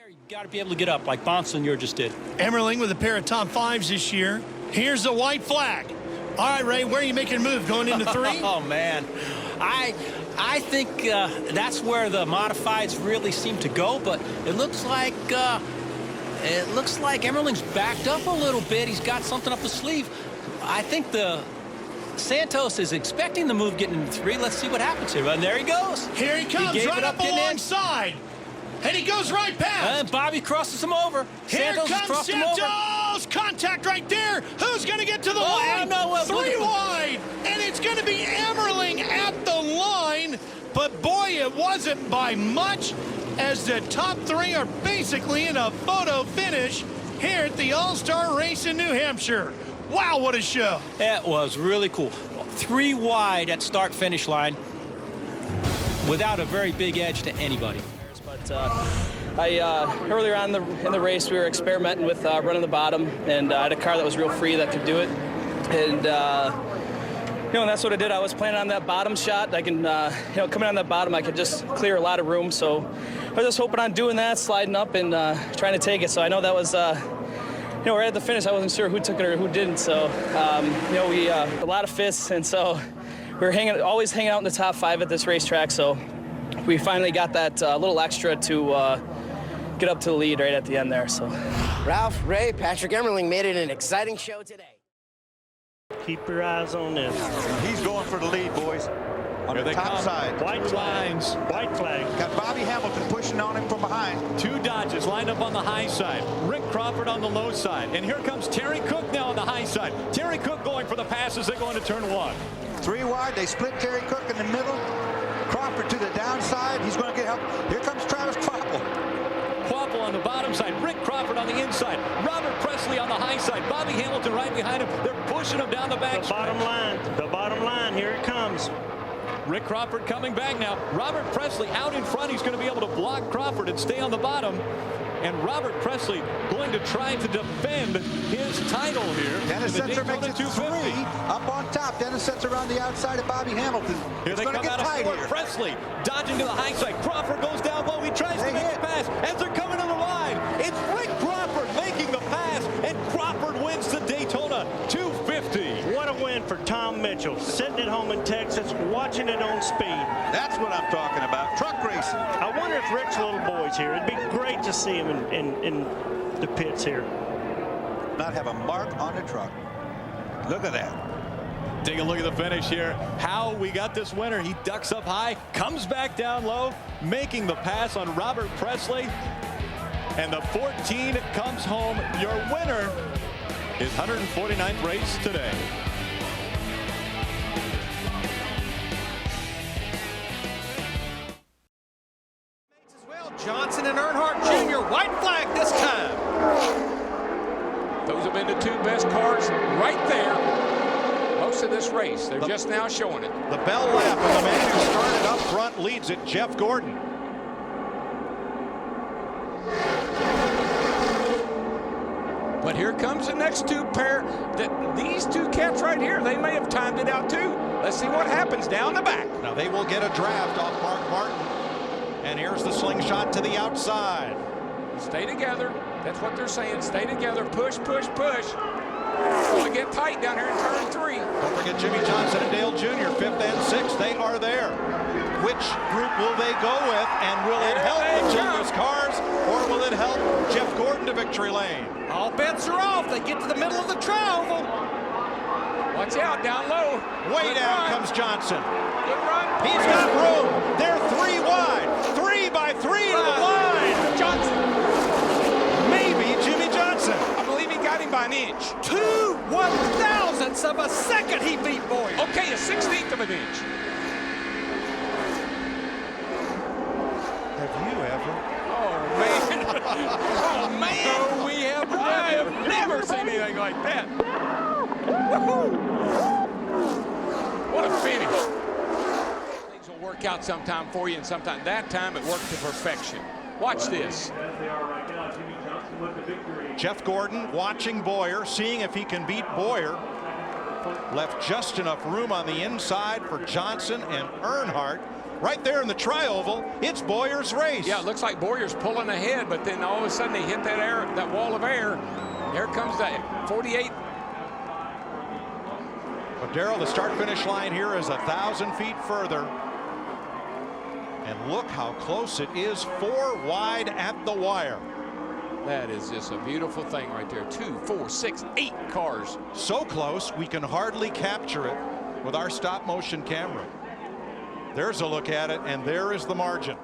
You got to be able to get up like Bonsignor just did. Emmerling with a pair of top fives this year. Here's the white flag. All right, Ray, where are you making a move? Going into 3? Oh, man. I think that's where the modifieds really seem to go, but it looks like Emmerling's backed up a little bit. He's got something up his sleeve. I think the Santos is expecting the move getting into 3. Let's see what happens here. And there he goes. Here he comes, he right up alongside. And he goes right past. And Bobby crosses him over. Here comes Santos. Contact right there. Who's going to get to the line? No, 3 wide. And it's going to be Emmerling at the line. But, boy, it wasn't by much, as the top 3 are basically in a photo finish here at the All-Star race in New Hampshire. Wow, what a show. That was really cool. 3 wide at start-finish line without a very big edge to anybody. Earlier on in the race, we were experimenting with running the bottom, and I had a car that was real free that could do it. And and that's what I did. I was planning on that bottom shot. I can, coming on that bottom, I could just clear a lot of room. So I was just hoping on doing that, sliding up and trying to take it. So I know that was, right at the finish, I wasn't sure who took it or who didn't. So, we a lot of fists, and so we were always hanging out in the top 5 at this racetrack. So we finally got that little extra to get up to the lead right at the end there. So, Ralph, Ray, Patrick Emmerling made it an exciting show today. Keep your eyes on this. He's going for the lead, boys. On the top side. White lines. White flag. Got Bobby Hamilton pushing on him from behind. 2 Dodges lined up on the high side. Rick Crawford on the low side. And here comes Terry Cook now on the high side. Terry Cook going for the pass as they go into turn 1. 3 wide. They split Terry Cook in the middle. Crawford to the downside. He's going to get help. Here comes Travis Kvapil. Kvapil on the bottom side. Rick Crawford on the inside. Robert Presley on the high side. Bobby Hamilton right behind him. They're pushing him down the back. The bottom line. The bottom line. Here it comes. Rick Crawford coming back now. Robert Presley out in front. He's going to be able to block Crawford and stay on the bottom. And Robert Presley going to try to defend his title here. Dennis Setzer makes it 3 up on top. Dennis Setzer around the outside of Bobby Hamilton. Here they come out of Ford. Presley dodging to the high side. Crawford goes down low. He tries to make the pass. As they're coming to the line, it's Rick Crawford making the pass. And Crawford wins the Daytona 250. What a win for Tom Mitchell. Sitting at home in Texas, watching it on speed. That's what I'm talking about. Truck racing. I wonder if Rick's little boy's here. It'd be great to see him in the pits here. Not have a mark on the truck. Look at that. Take a look at the finish here. How we got this winner. He ducks up high, comes back down low, making the pass on Robert Presley. And the 14 comes home. Your winner is 149th race today. Johnson and Earnhardt Jr. White flag this time. Those have been the 2 best cars right there most of this race. They're just now showing it. The bell lap, and the man who started up front leads it, Jeff Gordon. But here comes the next 2 pair. These 2 cats right here, they may have timed it out too. Let's see what happens down the back. Now they will get a draft off Mark Martin. And here's the slingshot to the outside. Stay together. That's what they're saying. Stay together. Push, push, push. It's going to get tight down here in turn 3. Don't forget Jimmy Johnson and Dale Jr., 5th and 6th. They are there. Which group will they go with? And will it help the Childress cars, or will it help Jeff Gordon to victory lane? All bets are off. They get to the middle of the tri-oval. Watch out, down low. Way down comes Johnson. Good run. He's got room. They're 3 wide. 3 by 3 to the line. Johnson. Maybe Jimmy Johnson. I believe he got him by an inch. 2/1000ths of a second he beat Boyer. Okay, a 1/16 of an inch. Have you ever? Oh, man. Oh, man. No, we have never. I have never seen anything like that. Woohoo! What a finish. Things will work out sometime for you, and sometime that time it worked to perfection. Watch this. Jeff Gordon watching Boyer, seeing if he can beat Boyer. Left just enough room on the inside for Johnson and Earnhardt right there in the tri-oval. It's Bowyer's race. Yeah, it looks like Bowyer's pulling ahead, but then all of a sudden they hit that wall of air. Here comes that 48. But Darrell, the start-finish line here is 1,000 feet further. And look how close it is, 4 wide at the wire. That is just a beautiful thing right there. 2, 4, 6, 8 cars. So close, we can hardly capture it with our stop-motion camera. There's a look at it, and there is the margin.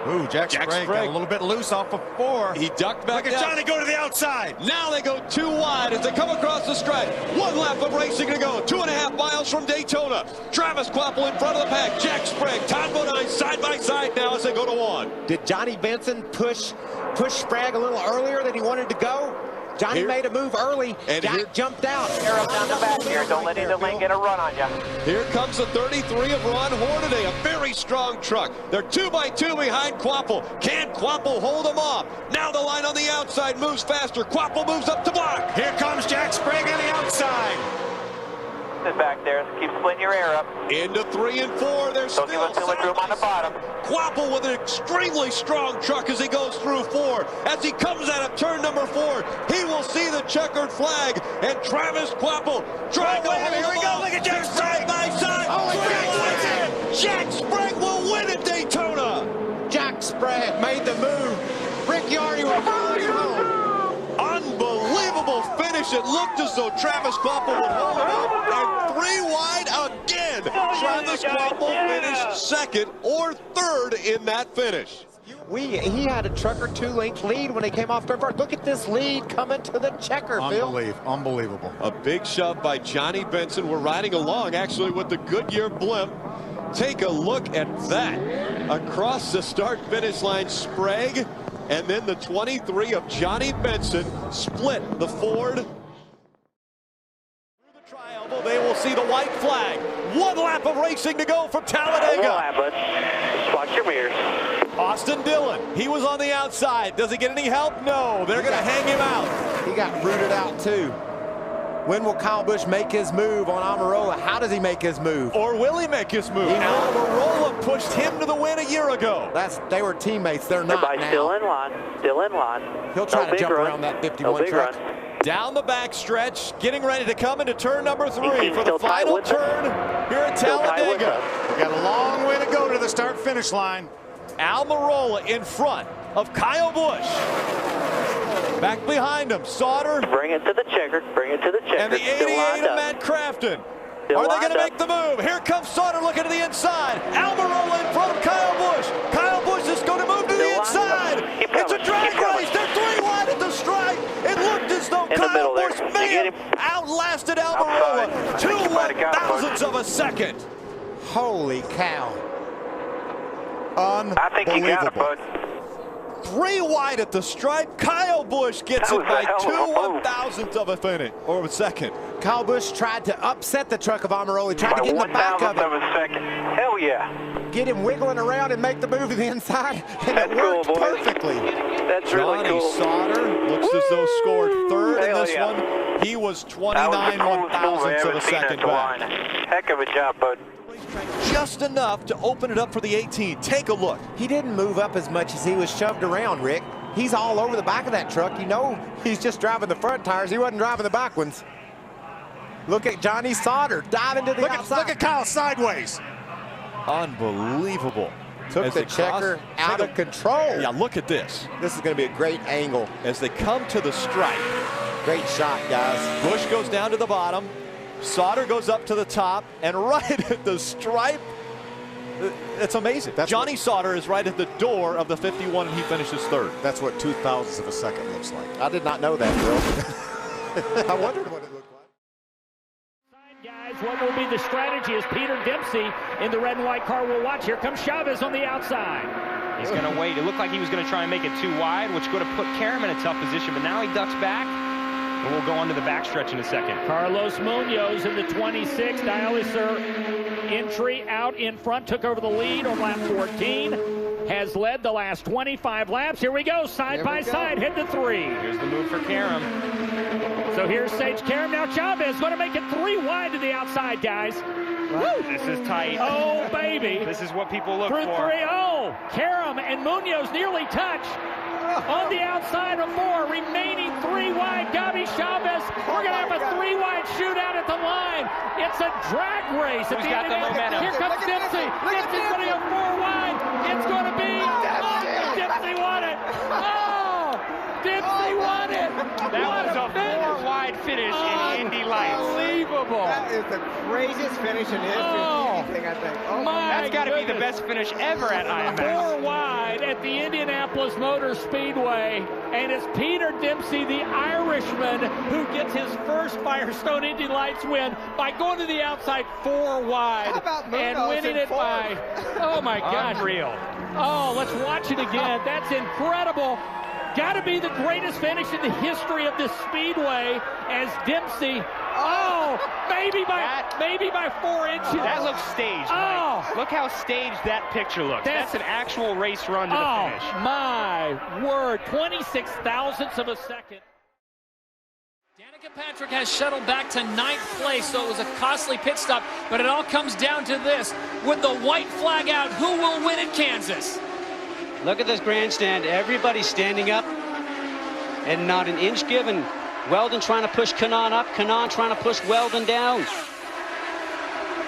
Ooh, Jack Sprague got a little bit loose off of 4. He ducked back Look at down. Johnny go to the outside. Now they go 2 wide as they come across the stripe. 1 lap of racing to go. 2.5 miles from Daytona. Travis Kvapil in front of the pack. Jack Sprague, Todd Bodine side by side now as they go to 1. Did Johnny Benson push Sprague a little earlier than he wanted to go? Johnny made a move early. And Jack jumped out. Arrow down the back here. Don't let either lane get a run on you. Here comes the 33 of Ron Hornaday, a very strong truck. They're 2 by 2 behind Kvapil. Can Kvapil hold them off? Now the line on the outside moves faster. Kvapil moves up to block. Here comes Jack Sprague on the outside. Sit back there. Keep splitting your air up. Into 3 and 4. There's Don't give us too much room on the bottom. Kvapil with an extremely strong truck as he goes through 4. As he comes out of turn number 4, he will see the checkered flag. And Travis Kvapil trying to hold Here we go. Look at Jack Sprague. side by side. Oh, Jack Sprague will win at Daytona. Jack Sprague made the move. Rick Yardy will follow you home. Unbelievable finish. It looked as though Travis Kvapil would hold it up. And 3 wide again. Travis Kvapil finished second or third in that finish. He had a truck or 2 length lead when he came off turn 4. Look at this lead coming to the checker, Phil. Unbelievable. A big shove by Johnny Benson. We're riding along actually with the Goodyear blimp. Take a look at that. Across the start-finish line, Sprague, and then the 23 of Johnny Benson split the Ford. Through the tri-oval, they will see the white flag. 1 lap of racing to go from Talladega. 1 lap, bud. Watch your mirrors. Austin Dillon, he was on the outside. Does he get any help? No, they're going to hang him out. He got rooted out too. When will Kyle Busch make his move on Almirola? How does he make his move? Or will he make his move? Almirola pushed him to the win a year ago. They were teammates. They're not now. Still in line. Still in line. He'll try to jump around that 51 truck. Down the back stretch, getting ready to come into turn number 3 for the final turn here at Talladega. We got a long way to go to the start-finish line. Almirola in front of Kyle Busch. Back behind him, Sauter. Bring it to the checker. Bring it to the checker. And the 88 of Matt Crafton. Are they going to make the move? Here comes Sauter looking to the inside. Almirola in front of Kyle Busch. Kyle Busch is going to move to the inside. It's a drag race. They're 3 wide at the stripe. It looked as though Kyle Busch may have outlasted Almirola. 2 1,000ths of a second. Holy cow. I think you got it, bud. 3 wide at the stripe. Kyle Busch gets it by 2 1,000ths of a finish or a second. Kyle Busch tried to upset the truck of Almirola. He tried to get in the back of it. Of a second. Hell yeah. Get him wiggling around and make the move to the inside. And it worked perfectly. That's really Johnny cool. Sauter looks as though scored 3rd in this one. He was 29 1,000ths of a second back. Heck of a job, bud. Just enough to open it up for the 18. Take a look. He didn't move up as much as he was shoved around, Rick. He's all over the back of that truck. You know he's just driving the front tires. He wasn't driving the back ones. Look at Johnny Sauter diving to the outside. Look at Kyle sideways. Unbelievable. Took the checker out of control. Yeah, look at this. This is going to be a great angle. As they come to the stripe. Great shot, guys. Busch goes down to the bottom. Sauter goes up to the top, and right at the stripe, it's amazing. Johnny Sauter is right at the door of the 51, and he finishes 3rd. That's what 2,000ths of a second looks like. I did not know that, Bill. I wondered what it looked like. Guys, what will be the strategy as Peter Dempsey in the red and white car will watch. Here comes Chavez on the outside. He's going to wait. It looked like he was going to try and make it too wide, which would have put Karam in a tough position, but now he ducks back. And we'll go on to the backstretch in a second. Carlos Munoz in the 26th. Dialyser entry out in front. Took over the lead on lap 14. Has led the last 25 laps. Here we go. Side by side. Head to 3. Here's the move for Karam. So here's Sage Karam. Now Chavez going to make it 3 wide to the outside, guys. This is tight. Oh, baby. This is what people look Through for. 3-0. Karam and Munoz nearly touch. On the outside of 4, remaining 3 wide. Gabi Chavez. We're going to have a 3 wide shootout at the line. It's a drag race. Who's got the momentum? Here comes Dempsey. Dempsey's going to go 4 wide. It's going to be. Dempsey won it. Oh, Dempsey won it. That was a 4-wide finish in Indy Lights. Unbelievable. That is the craziest finish in history of anything, I think. Oh, That's got to be the best finish ever at IMX. 4 wide at the Indianapolis Motor Speedway, and it's Peter Dempsey, the Irishman, who gets his first Firestone Indy Lights win by going to the outside 4 wide and winning it by, oh my gosh. Unreal. Oh, let's watch it again. That's incredible. Got to be the greatest finish in the history of this speedway as Dempsey, maybe by 4 inches. That looks staged, Mike. Look how staged that picture looks. That's an actual race run to the finish. Oh, my word. 26 thousandths of a second. Danica Patrick has shuttled back to 9th place, so it was a costly pit stop, but it all comes down to this. With the white flag out, who will win at Kansas? Look at this grandstand. Everybody's standing up and not an inch given. Weldon trying to push Kanaan up. Kanaan trying to push Weldon down.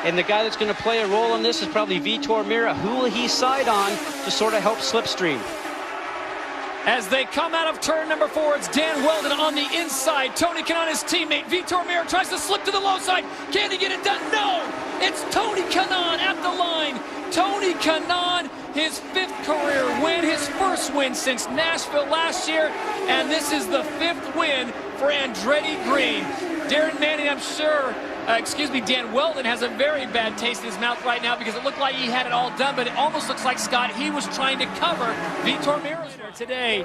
And the guy that's going to play a role in this is probably Vitor Meira. Who will he side on to sort of help slipstream? As they come out of turn number 4, it's Dan Weldon on the inside. Tony Kanaan, his teammate. Vitor Meira tries to slip to the low side. Can he get it done? No! It's Tony Kanaan at the line. Tony Kanaan, his 5th career win, his first win since Nashville last year, and this is the 5th win for Andretti Green. Darren Manning, I'm sure, Dan Weldon has a very bad taste in his mouth right now because it looked like he had it all done, but it almost looks like, Scott, he was trying to cover Vitor Meira today.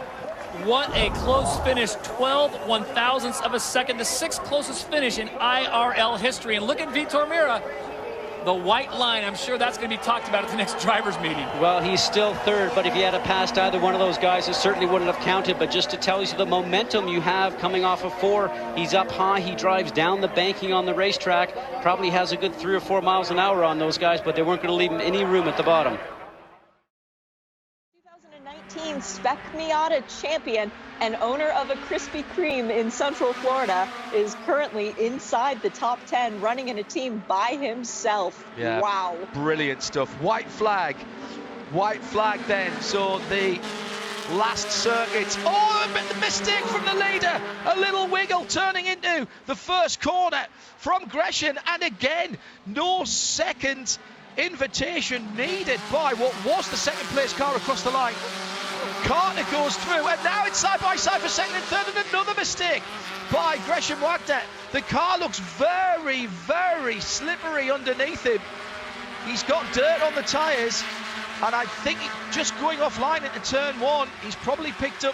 What a close finish, 12 1,000ths of a second, the 6th closest finish in IRL history. And look at Vitor Meira. The white line, I'm sure that's going to be talked about at the next drivers' meeting. Well, he's still 3rd, but if he had passed either one of those guys, it certainly wouldn't have counted. But just to tell you the momentum you have coming off of 4, he's up high, he drives down the banking on the racetrack, probably has a good 3 or 4 miles an hour on those guys, but they weren't going to leave him any room at the bottom. 2019 Spec Miata champion and owner of a Krispy Kreme in Central Florida is currently inside the top 10, running in a team by himself. Yeah, wow. Brilliant stuff. White flag then. So the last circuit. Oh, the mistake from the leader. A little wiggle turning into the first corner from Gresham. And again, no second invitation needed by what was the 2nd place car across the line. Carter goes through, and now it's side by side for 2nd and 3rd, and another mistake by Gresham Wagner. The car looks very, very slippery underneath him. He's got dirt on the tyres, and I think just going offline into turn 1, he's probably picked up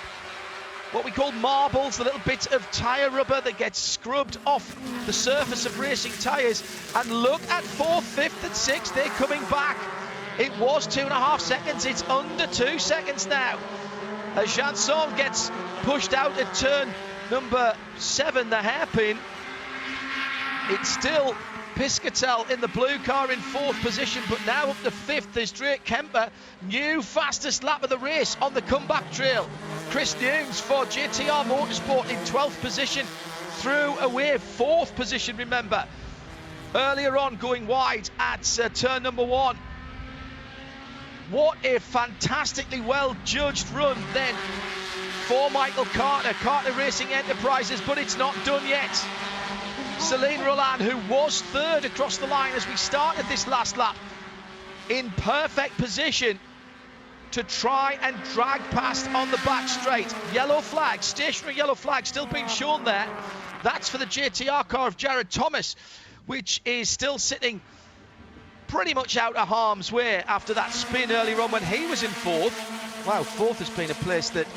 what we call marbles, the little bit of tyre rubber that gets scrubbed off the surface of racing tyres. And look at 4th, 5th and 6th, they're coming back. It was 2.5 seconds, it's under 2 seconds now. As Janson gets pushed out at turn number 7, the hairpin. It's still Piscatel in the blue car in 4th position, but now up to 5th is Drake Kemper. New fastest lap of the race on the comeback trail. Chris Newnes for JTR Motorsport in 12th position, through away 4th position, remember. Earlier on going wide at turn number 1. What a fantastically well judged run then for Michael Carter, Carter Racing Enterprises, but it's not done yet. Celine Roland, who was 3rd across the line as we started this last lap, in perfect position to try and drag past on the back straight. Yellow flag, stationary yellow flag still being shown there. That's for the JTR car of Jared Thomas, which is still sitting pretty much out of harm's way after that spin earlier on when he was in 4th. Wow, 4th has been a place that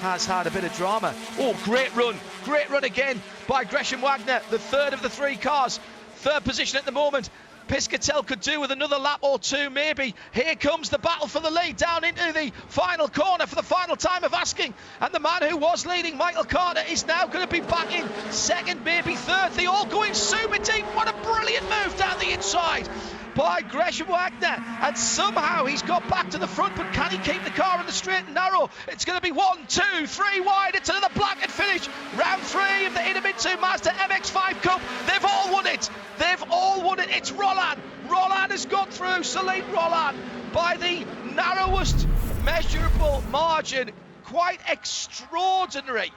has had a bit of drama. Oh, great run again by Gresham Wagner, the 3rd of the 3 cars. 3rd position at the moment. Piscatell could do with another lap or two, maybe. Here comes the battle for the lead down into the final corner for the final time of asking. And the man who was leading, Michael Carter, is now going to be back in second, maybe third. They all going super deep. What a brilliant move down the inside by Gresham Wagner, and somehow he's got back to the front, but can he keep the car in the straight and narrow? It's going to be 1, 2, 3 wide. It's another blanket finish. Round 3 of the Invention Mazda MX-5 Cup. They've all won it. They've all won it. It's Roland. Roland has got through. Celine Roland by the narrowest measurable margin. Quite extraordinary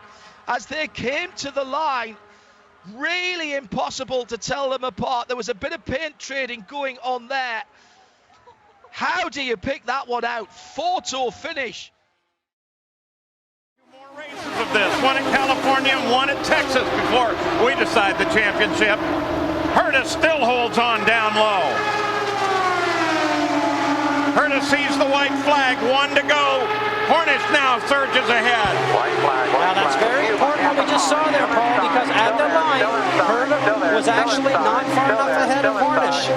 as they came to the line. Really impossible to tell them apart. There was a bit of paint trading going on there. How do you pick that one out? Photo finish. More races of this. One at California and one at Texas before we decide the championship. Herta still holds on down low. Herta sees the white flag. 1 to go. Hornish now surges ahead. Now that's very important what we just saw there, Paul, because at the line, Herta was actually not far enough ahead of Hornish.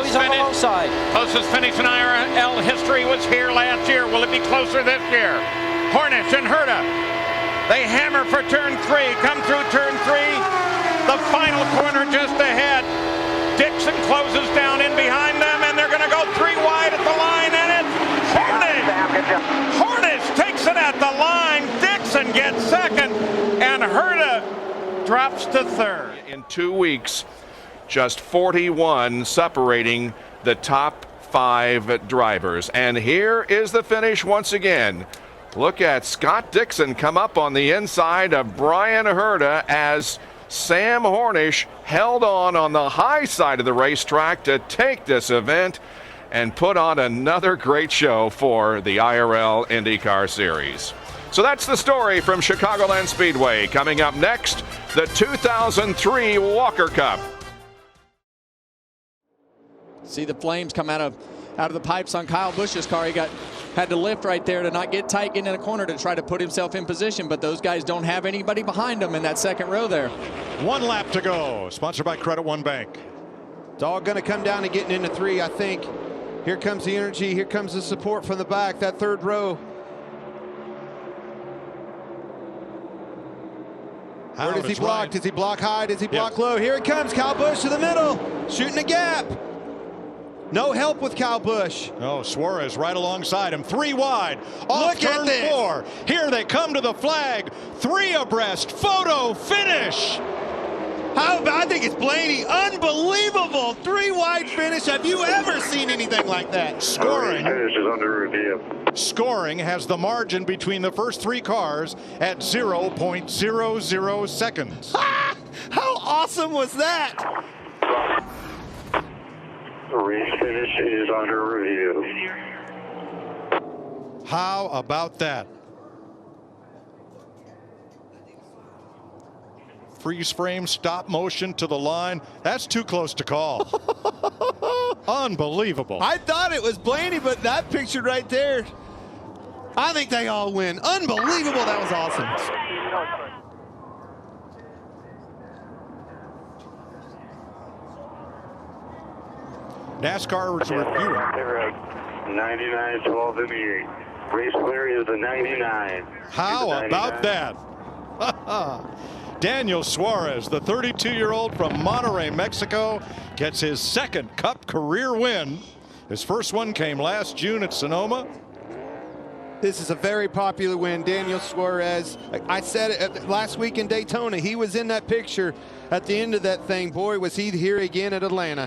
He's on the low side. Closest finish in IRL history was here last year. Will it be closer this year? Hornish and Herta. They hammer for turn 3. Come through turn 3. The final corner just ahead. Dixon closes down in behind them, and they're going to go 3 wide at the line, and it's Hornish. Hornish takes it at the line. Dixon gets second, and Herta drops to third. In 2 weeks, just 41 separating the top 5 drivers. And here is the finish once again. Look at Scott Dixon come up on the inside of Brian Herta as Sam Hornish held on the high side of the racetrack to take this event and put on another great show for the IRL IndyCar Series. So that's the story from Chicagoland Speedway. Coming up next, the 2003 Walker Cup. See the flames come out of the pipes on Kyle Busch's car. He had to lift right there to not get tight, get in a corner to try to put himself in position, but those guys don't have anybody behind them in that second row there. 1 lap to go. Sponsored by Credit One Bank. It's all going to come down to getting into 3, I think. Here comes the energy. Here comes the support from the back, that third row. Where does he block? Does he block high? Does he block low? Here it comes. Kyle Busch to the middle, shooting a gap. No help with Kyle Busch. Oh, Suarez right alongside him. 3 wide. Off turn 4. Here they come to the flag. 3 abreast. Photo finish. How about, I think it's Blaney. Unbelievable 3 wide finish. Have you ever seen anything like that? Scoring. Finish is under review. Scoring has the margin between the first 3 cars at 0.00 seconds. How awesome was that? The race finish is under review. How about that? Freeze frame, stop motion to the line. That's too close to call. Unbelievable. I thought it was Blaney, but that picture right there, I think they all win. Unbelievable. That was awesome. NASCAR was reviewing. 99, 12 in the 8. Race clear is the 99. How about that? Daniel Suarez, the 32-year-old from Monterrey, Mexico, gets his 2nd Cup career win. His first one came last June at Sonoma. This is a very popular win. Daniel Suarez, I said it last week in Daytona. He was in that picture at the end of that thing. Boy, was he here again at Atlanta.